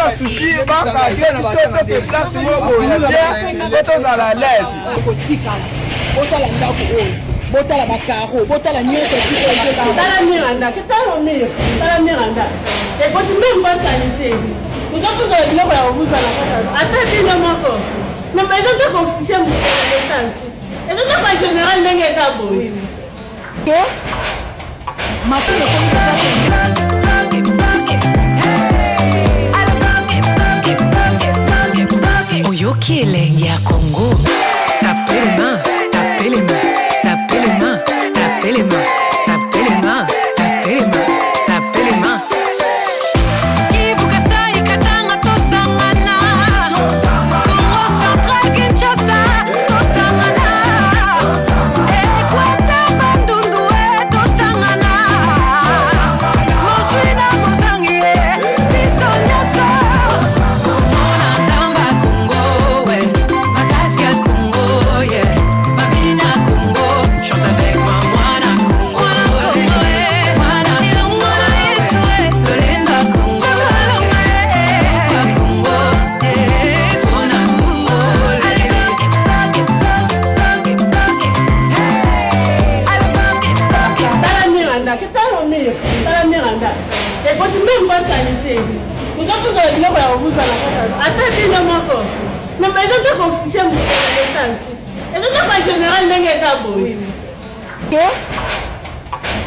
na souci bakage biso te place moko ya te tozala l'aise kotikala botala ndako oyo botala bakaro botala nyonso tala miranda ketala mire tala miranda ekoti même pas sanité tozokozala biloko ya kobuzana ata tino moko ezotaka officiel motansi ezotaka général ndenge eza boye ke machine ekomi déjà oyoki elenge ya Congo tape les mains tape les mains tape les mains tape les mains tape les mains tape les mains tape les mains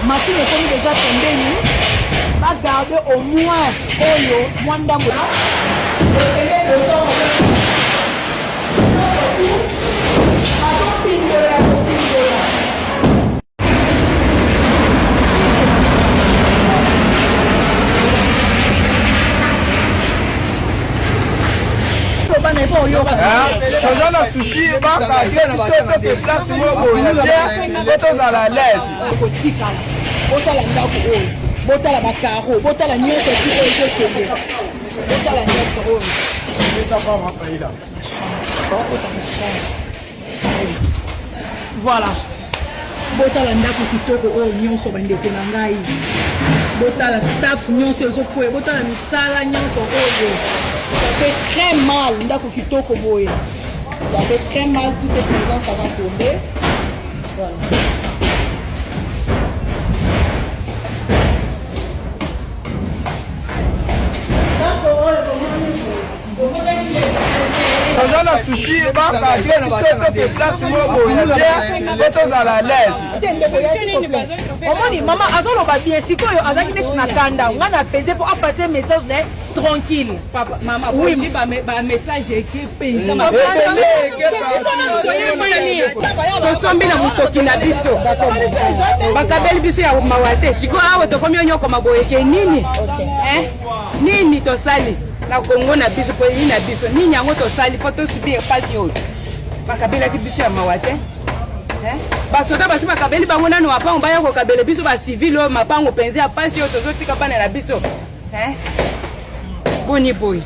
machine ekomi déjà pembeni bagarde au moins oyo mwa ndambo toza na souci bakage biso te place moko ya te tozala l'aise kotikala botala ndako oyo botala bakaro botala nyonso ti oyo ezokende botala nyonso oyo voilà botala ndako kitoko oyo nyonso bandeko na ngai botala staff nyonso ezopoye botala misala nyonso oyo ça fait très mal ndako kitoko boye ça fait très mal tous ces présents ça va tomber voilà. toza na souci bakage biso te place moko ya te tozala l'aise omoni mama azoloba bien sikoyo azalaki neti na kanda nga na pese mpo apase message na ye tranquille bamessage eke mpenza tosombi na motoki na biso bakabeli biso ya mawa te sikoyo awa tokomi onyokoma boyeke nini nini tosali na Congo na biso po nini na biso nini yango tosali po tosubir pasi oyo bakabelaki biso ya mawa te basoda basi bakabeli bango nano mapango baya kokabela biso bacivile oyo mapango mpenza ya pasi oyo tozotika bana na biso boni boy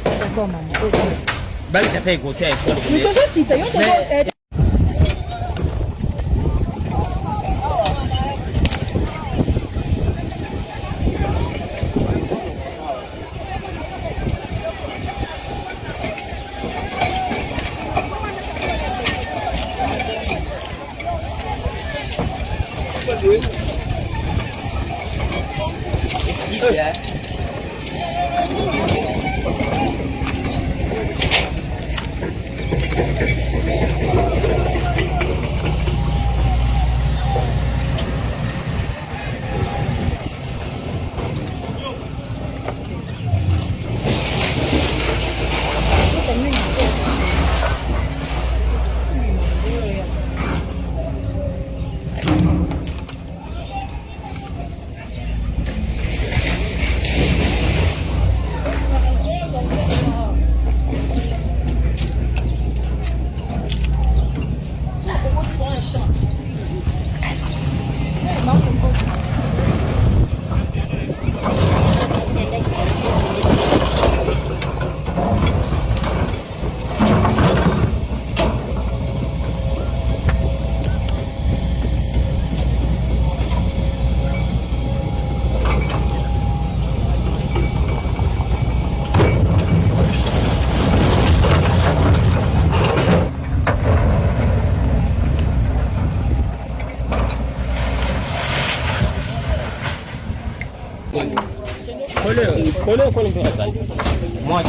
Moi,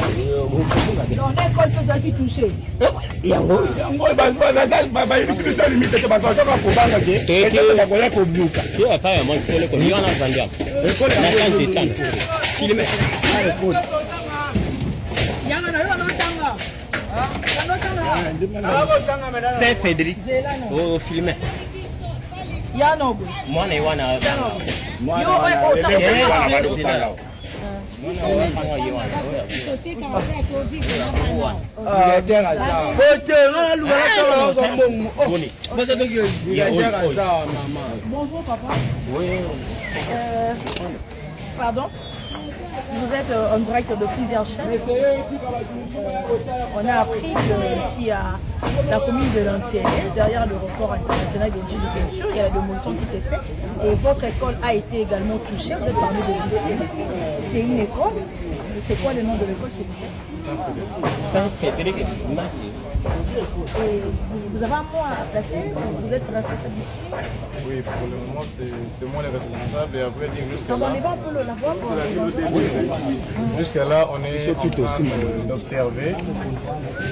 l'école peut ça qui toucher. c'est Fédéric. Oh, filmé. Moi, je Bonjour papa. Oui. Pardon? Vous êtes en direct de plusieurs chaînes. On a appris qu'ici à la commune de Lantier, derrière le record international de Gilles, bien sûr, il y a la démolition qui s'est faite. Et votre école a été également touchée. Vous êtes parmi les victimes. C'est une école. C'est quoi le nom de l'école, s'il vous plaît? Saint-Fédéric. Et vous avez un mot à placer? Vous êtes responsable ici? Oui, pour le moment, c'est moi le responsable. Et à vrai dire, jusqu'à là, On va un peu la voix. c'est la ville de 2028. Jusqu'à là, on est en train d'observer.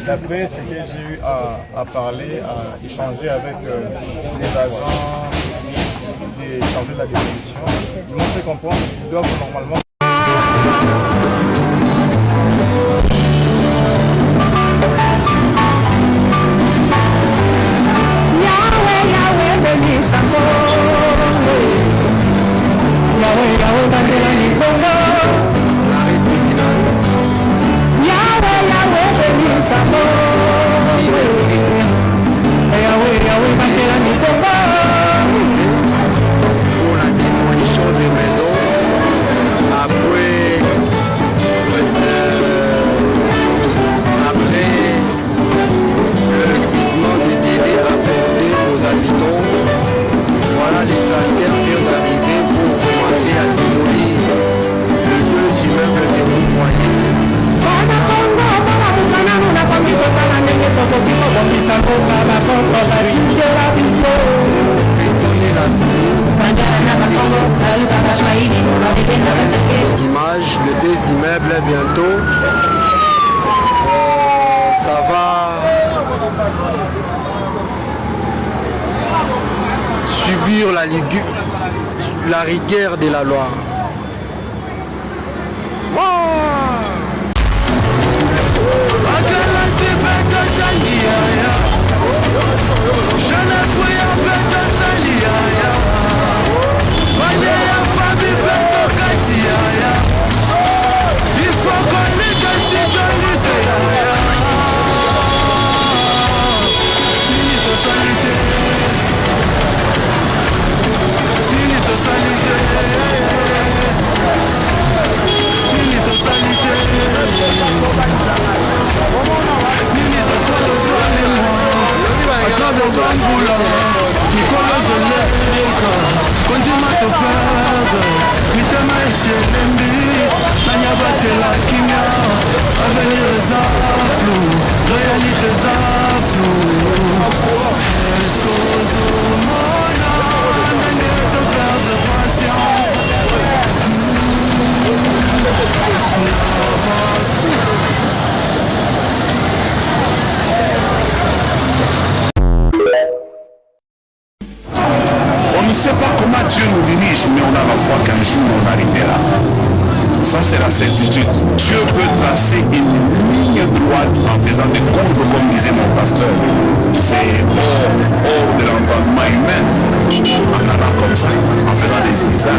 D'après ce que j'ai eu à parler, à échanger avec les agents des chargés de la démolition, ils m'ont fait comprendre qu'ils doivent normalement... Pour la démolition des maisons, après l'épuisement des délais accordés aux habitants, voilà les tracteurs qui ont arrivé pour commencer à démolir les deux immeubles de Montmoyer. Les images, les deux immeubles bientôt, ça va subir la rigueur de la loi. On ne sait pas comment Dieu nous dirige, mais on a la foi qu'un jour on arrivera. Ça, c'est la certitude. Dieu peut tracer une ligne droite en faisant des courbes, comme disait mon pasteur. C'est hors de l'entendement humain, en allant comme ça, en faisant des zigzags.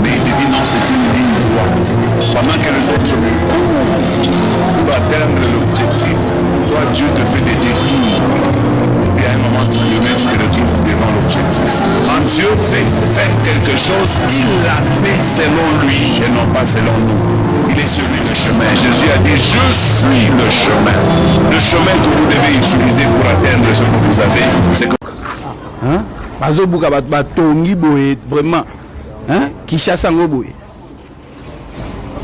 Mais il te dit non, c'est une ligne droite. Pendant que les autres courent pour atteindre l'objectif, toi, Dieu te fait des détours. Et puis à un moment, tu le mets, tu te retrouves devant l'objectif. Quand Dieu fait faire quelque chose, il l'a fait selon lui et non pas selon nous. Il est celui du chemin. Jésus a dit, je suis le chemin. Le chemin que vous devez utiliser pour atteindre ce que vous avez, c'est que... Hein? Bazobuka batongi boye vraiment. Hein? Kishasa ngoboye.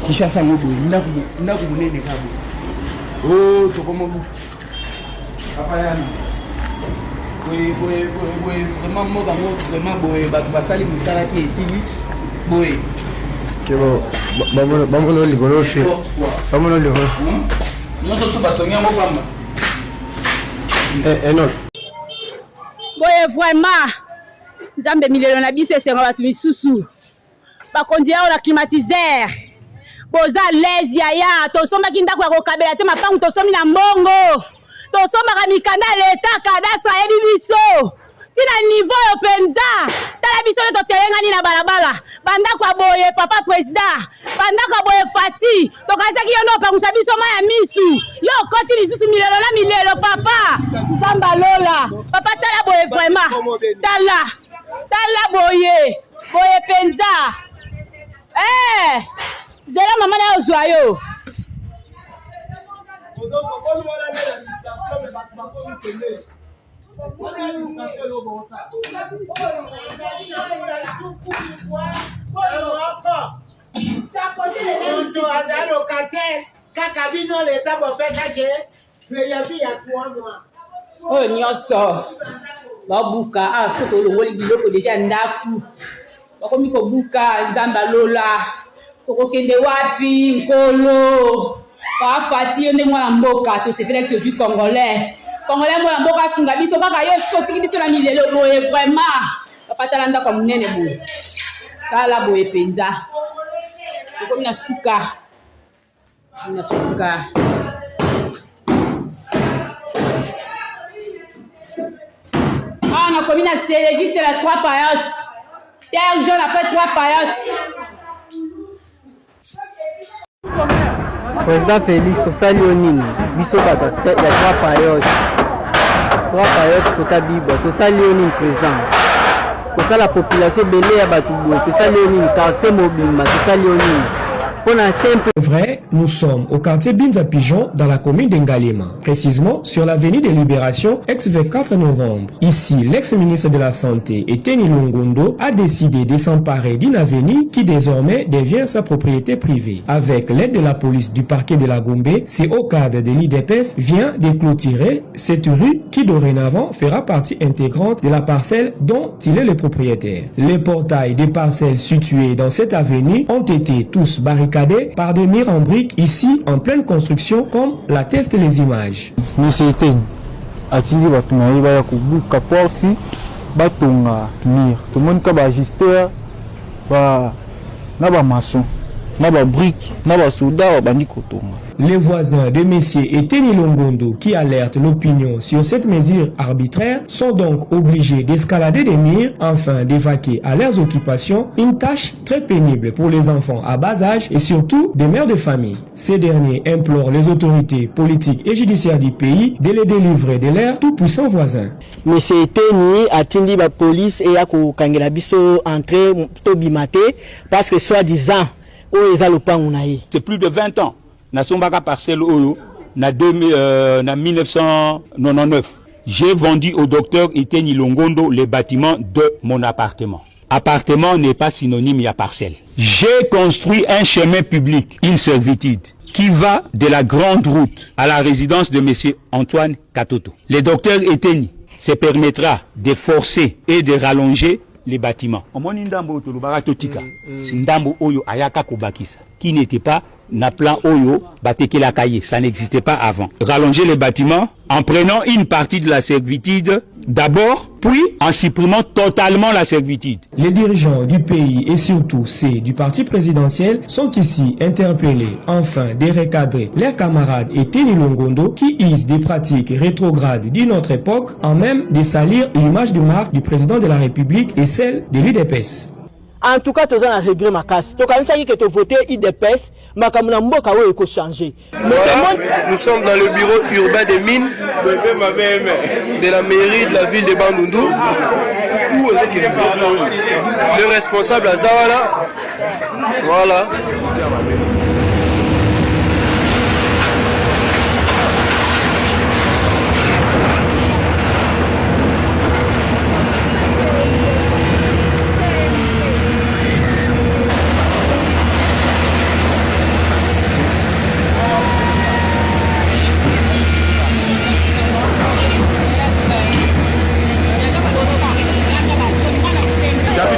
Kishasa ngoboye. Ndaku munene kabo. Oh, tokomobu. Apayana. Boye vraiment moka vraiment boye basali musala ti esili boye. Kebo. Vamos ligolo fait. Vamos ligolo. Nous sommes bâtonniers mon femme. Non. Boye vraiment. Nzambe milelo na biso esenga batu misusu. Bakondi ya la climatiseur. Boza lezi ya tosombaki ndako ya kokabela te mapangu tosomi na mbongo. Tosombaka mikanda leta kadasa yebi biso. Tina niveau yo penza. Tala biso to telengani na balabala. Bandako boye papa président. Bandako boye Fati. Tokazaki yo no pangusa biso maya misu. Yo koti lisusu milelo na milelo papa. Nzamba lola. Papa tala boye vraiment. Tala boye. Boye penza. Zela mama na ozwa yo. Oh nyonso babuka soto longoli biloko deja ndaku bakomi kobuka nzamba lola tokokende wapi nkolo Fati nde mwana mboka to sepele te vu congolais mwana mboka sunga biso kaka yo sotiki biso na milelo boye vraiment papa talanda kwa munene boye tala boye penza komi na suka na komi na c'est juste la 3 paillotes terre jaune après 3 paillotes. Président Félix, tosali nini biso bato ya 3 paillotes kota bibo tosali nini président tosala population belé ya bato boye tosali nini quartier mobimba tosali nini. Vrai, nous sommes au quartier Binza Pigeon dans la commune d'Engalema, précisément sur l'avenue de Libération, ex-24 novembre. Ici, l'ex-ministre de la Santé, Eteni Longondo, a décidé de s'emparer d'une avenue qui désormais devient sa propriété privée. Avec l'aide de la police du parquet de la Gombe, c'est au cadre de l'IDPS vient de clôturer cette rue qui dorénavant fera partie intégrante de la parcelle dont il est le propriétaire. Les portails des parcelles situées dans cette avenue ont été tous barricadés par des murs en briques ici en pleine construction comme l'attestent les images. Monsieur Eteni atindi bato na ye baya kobuka porti batonga mur tomoni ka baajuster na bamaçon na babrique na basoda babandi kotonga. Les voisins de messieurs Eteni Longondo qui alertent l'opinion sur cette mesure arbitraire sont donc obligés d'escalader des murs afin d'évacuer à leurs occupations, une tâche très pénible pour les enfants à bas âge et surtout des mères de famille. Ces derniers implorent les autorités politiques et judiciaires du pays de les délivrer de leurs tout-puissants voisins. Monsieur Eteni atindi la police et a kokangela biso entrée to bimate parce que soi-disant c'est plus de 20 ans. Na sombaka parcelle oyo na 1999. J'ai vendu au docteur Eteni Longondo les bâtiments de mon appartement. Appartement n'est pas synonyme à parcelle. J'ai construit un chemin public, une servitude, qui va de la grande route à la résidence de monsieur Antoine Katoto. Le docteur Eteni se permettra de forcer et de rallonger les bâtiments. Omoni ndambo tolobaka totika. Ndambo oyo ayaka kobakisa qui n'était pas na plan oyo batekela kaye, ça n'existait pas avant. Rallonger les bâtiments en prenant une partie de la servitude d'abord, puis en supprimant totalement la servitude. Les dirigeants du pays et surtout ceux du parti présidentiel sont ici interpellés afin de recadrer leurs camarades Eteni Longondo qui usent des pratiques rétrogrades d'une autre époque en même de salir l'image de marque du président de la République et celle de l'UDPS. En tout cas, tu as un regret macasse. Tu as que tu voté IDPS, mais comme tu as changé. Nous sommes dans le bureau urbain des mines de la mairie de la ville de Bandundu. Le responsable à Zawala. Voilà.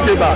C'est bas.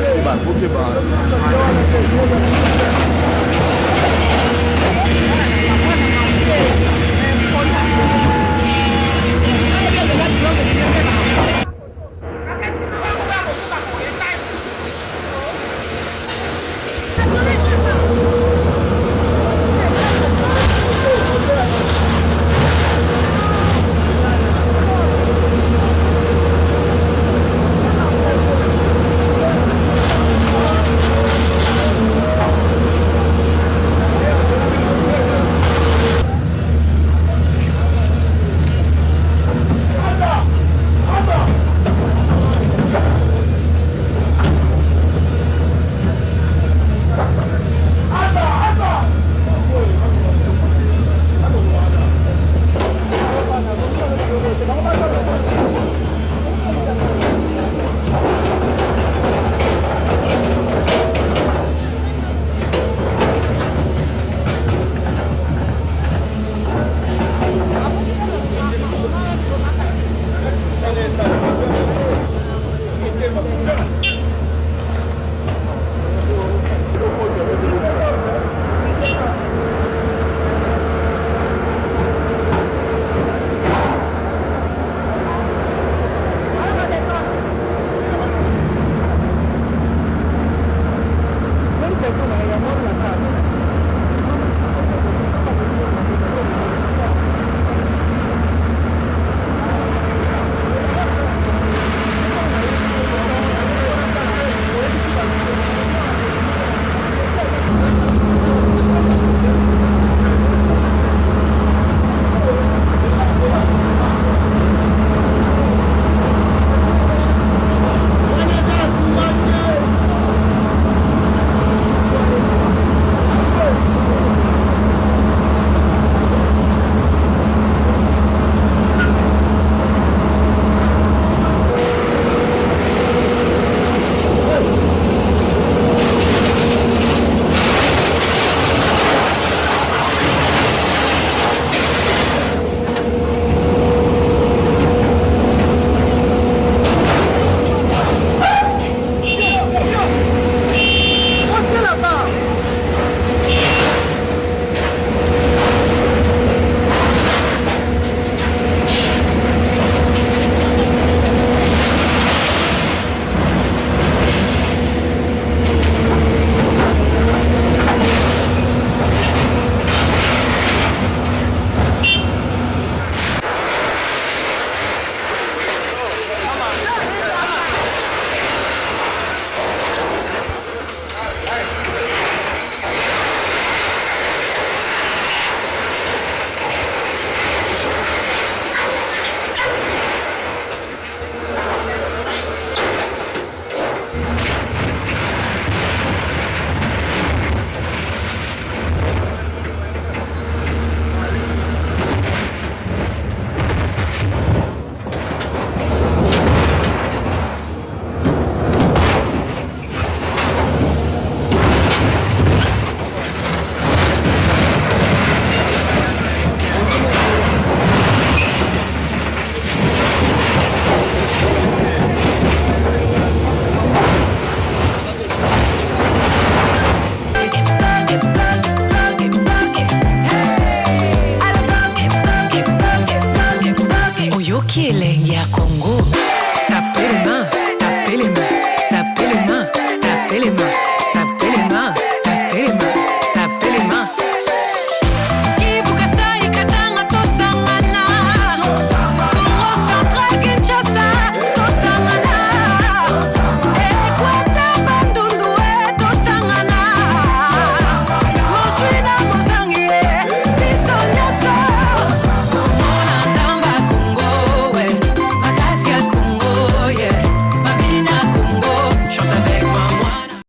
elengi ya Congo.